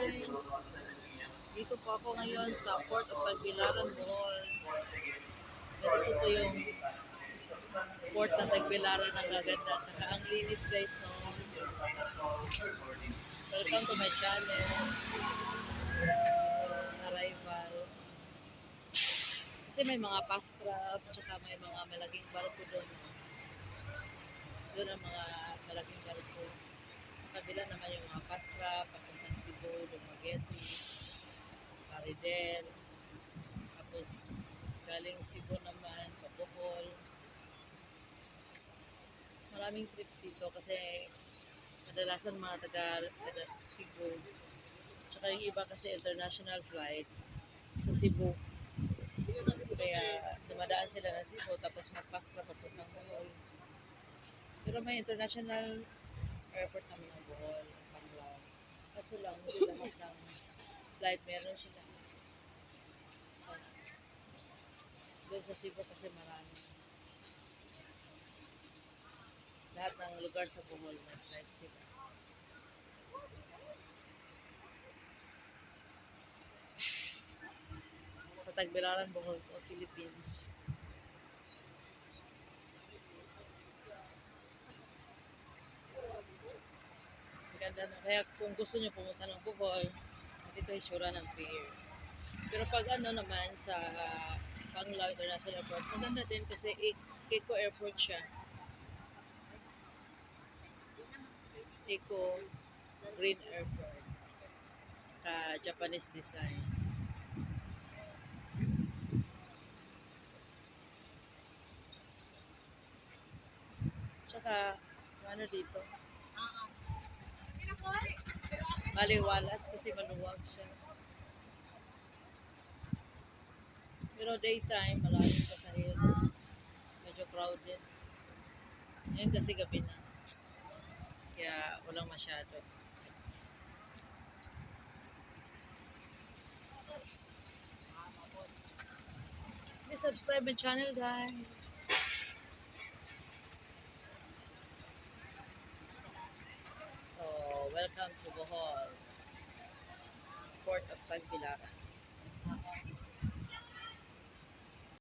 guys! Dito po ako ngayon sa Port of Tagbilaran Mall. Ganito po yung Port ng Tagbilaran, ang gaganda. Tsaka ang linis guys, no? Welcome to my channel. Arrival. Kasi may mga fast craft, tsaka may mga malaking barko doon. Doon ang mga malaking barko. Sa kabila naman yung mga fast craft, papuntang Cebu, Dumaguete, Paridel. Tapos galing Cebu naman, Bohol. Maraming trip dito kasi kadalasan mga taga Cebu. Tsaka yung iba kasi international flight sa Cebu. Kaya dumadaan sila ng Cebu tapos mag-pass ka papuntang Bohol. Pero may international airport naman ng Bohol, Panglao. Kaso lang, hindi lahat ng flight meron sila. Doon sa Cebu kasi marami. Lahat ng lugar sa Bohol may flight sila. Sa Tagbilaran, Bohol po, Philippines. Maganda na. Kaya kung gusto nyo pumunta ng Bohol, dito ay sura ng pier. Pero pag ano naman sa Panglao International Airport, maganda din kasi Eco Airport siya. Eco Green Airport. Japanese design. Tsaka, ano dito? Maliwalas kasi maluwag siya. Pero daytime, maraming pasahero. Medyo crowded. Ngayon kasi gabi na. Kaya walang masyado. Please subscribe my channel, guys. So, welcome to Bohol, Port of Tagbilaran.